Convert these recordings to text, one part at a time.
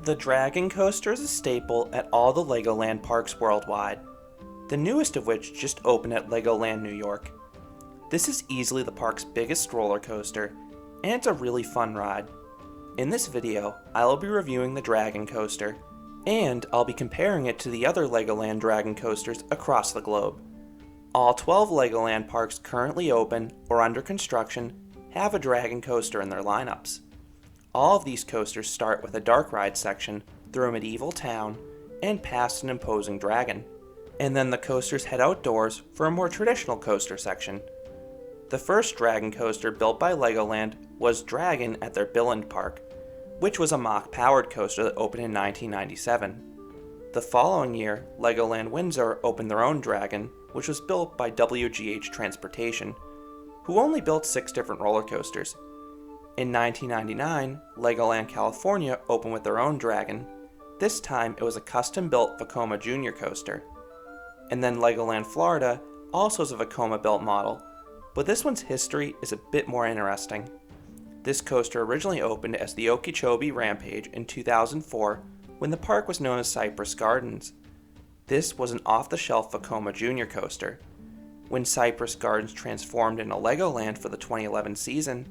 The Dragon Coaster is a staple at all the Legoland parks worldwide, the newest of which just opened at Legoland New York. This is easily the park's biggest roller coaster, and it's a really fun ride. In this video, I will be reviewing the Dragon Coaster, and I'll be comparing it to the other Legoland Dragon Coasters across the globe. All 12 Legoland parks currently open or under construction have a Dragon Coaster in their lineups. All of these coasters start with a dark ride section through a medieval town and past an imposing dragon, and then the coasters head outdoors for a more traditional coaster section. The first Dragon Coaster built by Legoland was Dragon at their Billund Park, which was a Mach-powered coaster that opened in 1997. The following year, Legoland Windsor opened their own Dragon, which was built by WGH Transportation, who only built 6 different roller coasters. In 1999, Legoland California opened with their own Dragon. This time it was a custom-built Vekoma Junior coaster. And then Legoland Florida also has a Vekoma-built model, but this one's history is a bit more interesting. This coaster originally opened as the Okeechobee Rampage in 2004 when the park was known as Cypress Gardens. This was an off-the-shelf Vekoma Junior coaster. When Cypress Gardens transformed into Legoland for the 2011 season,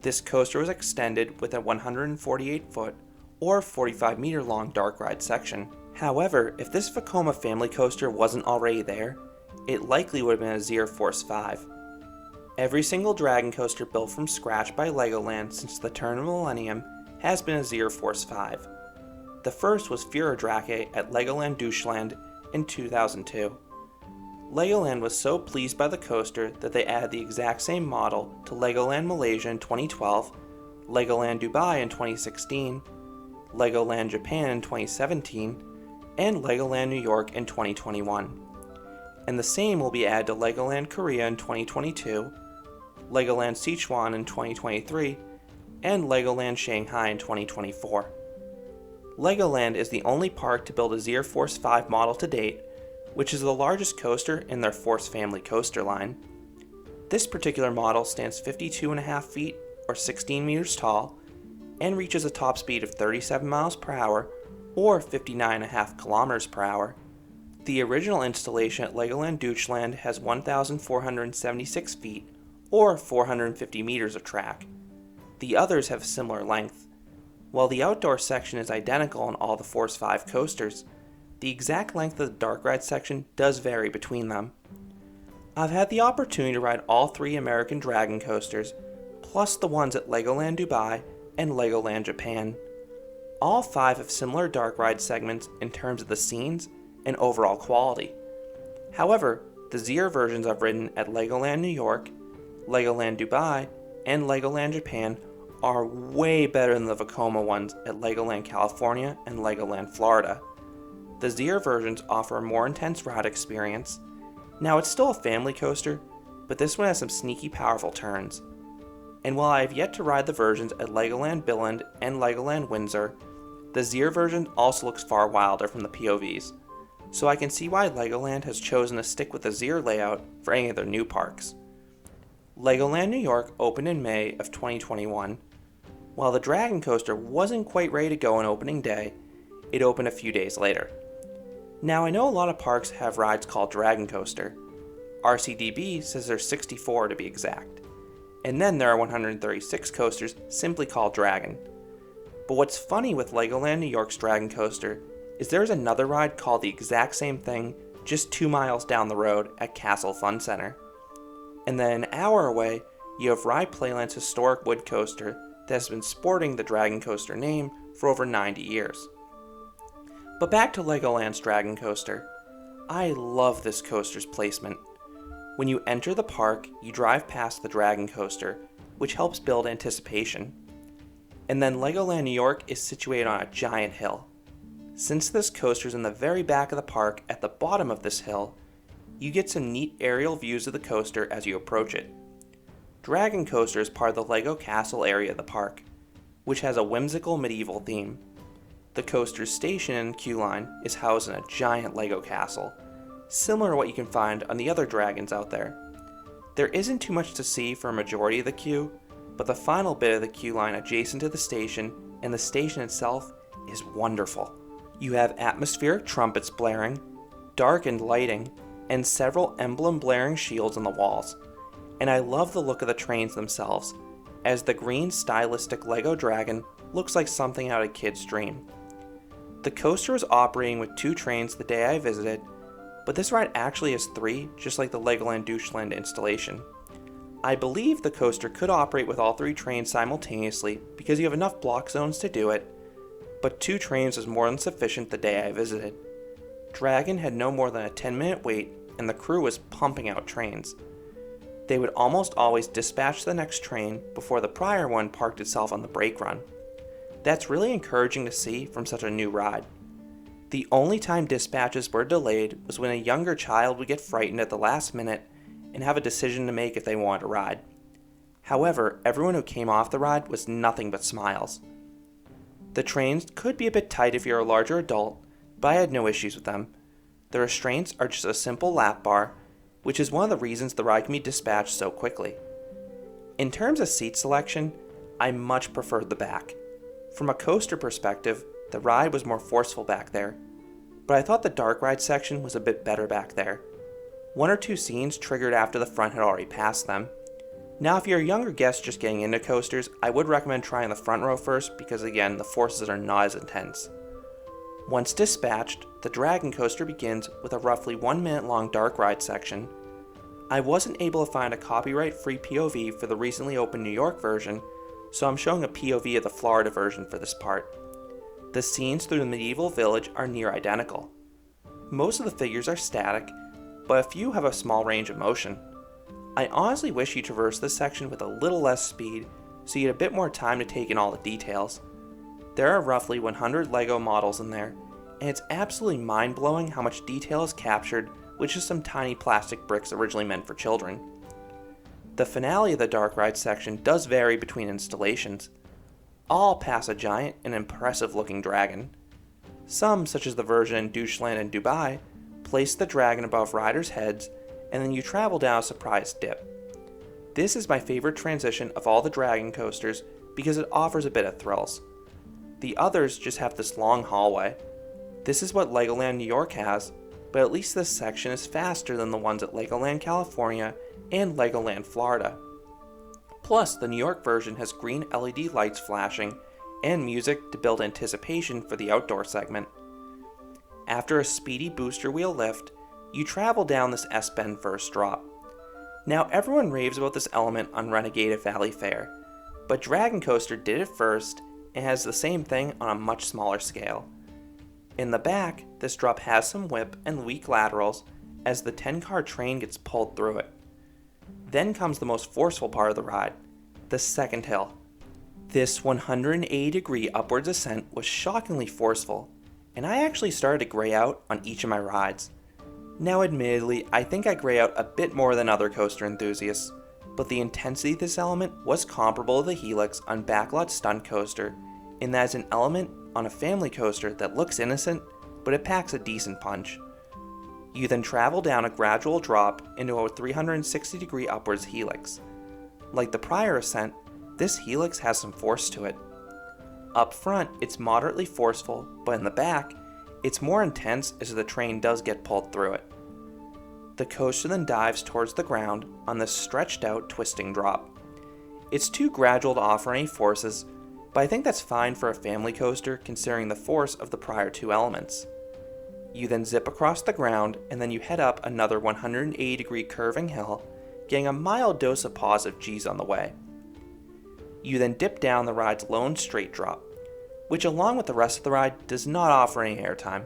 this coaster was extended with a 148-foot or 45-meter long dark ride section. However, if this Vekoma family coaster wasn't already there, it likely would have been a Zierer Force 5. Every single Dragon coaster built from scratch by Legoland since the turn of the millennium has been a Zierer Force 5. The first was Führerdrache at Legoland Deutschland in 2002. Legoland was so pleased by the coaster that they added the exact same model to Legoland Malaysia in 2012, Legoland Dubai in 2016, Legoland Japan in 2017, and Legoland New York in 2021. And the same will be added to Legoland Korea in 2022, Legoland Sichuan in 2023, and Legoland Shanghai in 2024. Legoland is the only park to build a Zierer Force 5 model to date, which is the largest coaster in their Force family coaster line. This particular model stands 52.5 feet or 16 meters tall and reaches a top speed of 37 miles per hour or 59.5 kilometers per hour. The original installation at Legoland Deutschland has 1,476 feet or 450 meters of track. The others have similar length. While the outdoor section is identical on all the Force 5 coasters, the exact length of the dark ride section does vary between them. I've had the opportunity to ride all 3 American Dragon coasters, plus the ones at Legoland Dubai and Legoland Japan. All 5 have similar dark ride segments in terms of the scenes and overall quality. However, the Zierer versions I've ridden at Legoland New York, Legoland Dubai, and Legoland Japan are way better than the Vekoma ones at Legoland California and Legoland Florida. The Zierer versions offer a more intense ride experience. Now, it's still a family coaster, but this one has some sneaky powerful turns. And while I have yet to ride the versions at Legoland Billund and Legoland Windsor, the Zierer version also looks far wilder from the POVs, so I can see why Legoland has chosen to stick with the Zierer layout for any of their new parks. Legoland New York opened in May of 2021. While the Dragon Coaster wasn't quite ready to go on opening day, it opened a few days later. Now, I know a lot of parks have rides called Dragon Coaster. RCDB says there's 64 to be exact. And then there are 136 coasters simply called Dragon. But what's funny with Legoland New York's Dragon Coaster is there's another ride called the exact same thing just 2 miles down the road at Castle Fun Center. And then an hour away, you have Rye Playland's historic wood coaster that has been sporting the Dragon Coaster name for over 90 years. But back to Legoland's Dragon Coaster. I love this coaster's placement. When you enter the park, you drive past the Dragon Coaster, which helps build anticipation. And then Legoland New York is situated on a giant hill. Since this coaster is in the very back of the park at the bottom of this hill, you get some neat aerial views of the coaster as you approach it. Dragon Coaster is part of the Lego Castle area of the park, which has a whimsical medieval theme. The coaster's station and queue line is housed in a giant Lego castle, similar to what you can find on the other dragons out there. There isn't too much to see for a majority of the queue, but the final bit of the queue line adjacent to the station and the station itself is wonderful. You have atmospheric trumpets blaring, darkened lighting, and several emblem-blaring shields on the walls. And I love the look of the trains themselves, as the green stylistic Lego dragon looks like something out of a kid's dream. The coaster was operating with 2 trains the day I visited, but this ride actually has 3, just like the Legoland Deutschland installation. I believe the coaster could operate with all 3 trains simultaneously because you have enough block zones to do it, but 2 trains was more than sufficient the day I visited. Dragon had no more than a 10-minute wait, and the crew was pumping out trains. They would almost always dispatch the next train before the prior one parked itself on the brake run. That's really encouraging to see from such a new ride. The only time dispatches were delayed was when a younger child would get frightened at the last minute and have a decision to make if they wanted to ride. However, everyone who came off the ride was nothing but smiles. The trains could be a bit tight if you're a larger adult, but I had no issues with them. The restraints are just a simple lap bar, which is one of the reasons the ride can be dispatched so quickly. In terms of seat selection, I much preferred the back. From a coaster perspective, the ride was more forceful back there, but I thought the dark ride section was a bit better back there. 1 or 2 scenes triggered after the front had already passed them. Now if you're a younger guest just getting into coasters, I would recommend trying the front row first because again, the forces are not as intense. Once dispatched, the Dragon coaster begins with a roughly 1 minute long dark ride section. I wasn't able to find a copyright-free POV for the recently opened New York version, so I'm showing a POV of the Florida version for this part. The scenes through the medieval village are near identical. Most of the figures are static, but a few have a small range of motion. I honestly wish you traversed this section with a little less speed so you had a bit more time to take in all the details. There are roughly 100 Lego models in there, and it's absolutely mind-blowing how much detail is captured with just some tiny plastic bricks originally meant for children. The finale of the dark ride section does vary between installations. All pass a giant and impressive looking dragon. Some, such as the version in Deutschland and Dubai, place the dragon above riders' heads, and then you travel down a surprise dip. This is my favorite transition of all the dragon coasters because it offers a bit of thrills. The others just have this long hallway. This is what Legoland New York has, but at least this section is faster than the ones at Legoland California and Legoland Florida. Plus, the New York version has green LED lights flashing and music to build anticipation for the outdoor segment. After a speedy booster wheel lift, you travel down this S-bend first drop. Now everyone raves about this element on Renegade at Valley Fair, but Dragon Coaster did it first and has the same thing on a much smaller scale. In the back, this drop has some whip and weak laterals as the 10-car train gets pulled through it. Then comes the most forceful part of the ride, the second hill. This 180-degree upwards ascent was shockingly forceful, and I actually started to gray out on each of my rides. Now admittedly, I think I gray out a bit more than other coaster enthusiasts, but the intensity of this element was comparable to the Helix on Backlot Stunt Coaster, in that it's an element on a family coaster that looks innocent, but it packs a decent punch. You then travel down a gradual drop into a 360-degree upwards helix. Like the prior ascent, this helix has some force to it. Up front, it's moderately forceful, but in the back, it's more intense as the train does get pulled through it. The coaster then dives towards the ground on this stretched out twisting drop. It's too gradual to offer any forces, but I think that's fine for a family coaster considering the force of the prior 2 elements. You then zip across the ground and then you head up another 180-degree curving hill, getting a mild dose of positive G's on the way. You then dip down the ride's lone straight drop, which along with the rest of the ride does not offer any airtime.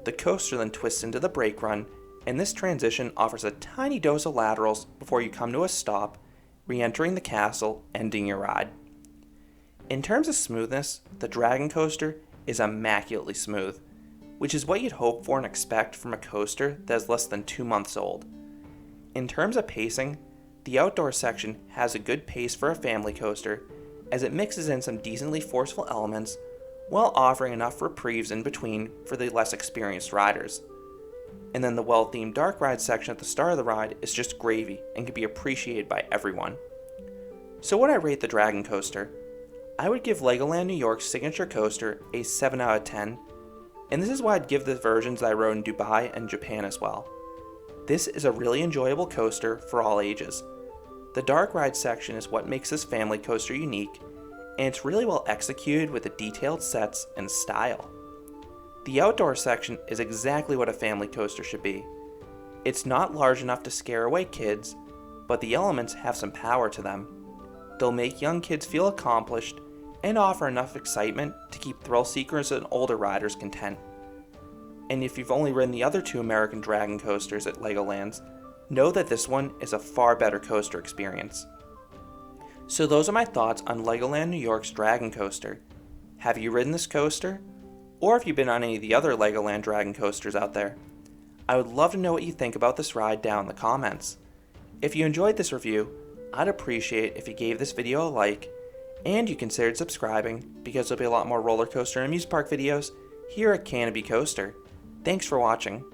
The coaster then twists into the brake run, and this transition offers a tiny dose of laterals before you come to a stop, re-entering the castle, ending your ride. In terms of smoothness, the Dragon coaster is immaculately smooth, which is what you'd hope for and expect from a coaster that is less than 2 months old. In terms of pacing, the outdoor section has a good pace for a family coaster, as it mixes in some decently forceful elements while offering enough reprieves in between for the less experienced riders. And then the well-themed dark ride section at the start of the ride is just gravy and can be appreciated by everyone. So would I rate the Dragon coaster? I would give Legoland New York's signature coaster a 7 out of 10, and this is why I'd give the versions that I rode in Dubai and Japan as well. This is a really enjoyable coaster for all ages. The dark ride section is what makes this family coaster unique, and it's really well executed with the detailed sets and style. The outdoor section is exactly what a family coaster should be. It's not large enough to scare away kids, but the elements have some power to them. They'll make young kids feel accomplished and offer enough excitement to keep thrill seekers and older riders content. And if you've only ridden the other two American Dragon coasters at Legoland's, know that this one is a far better coaster experience. So those are my thoughts on Legoland New York's Dragon coaster. Have you ridden this coaster? Or have you been on any of the other Legoland Dragon coasters out there? I would love to know what you think about this ride down in the comments. If you enjoyed this review, I'd appreciate if you gave this video a like, and you considered subscribing, because there'll be a lot more roller coaster and amusement park videos here at Canopy Coaster. Thanks for watching.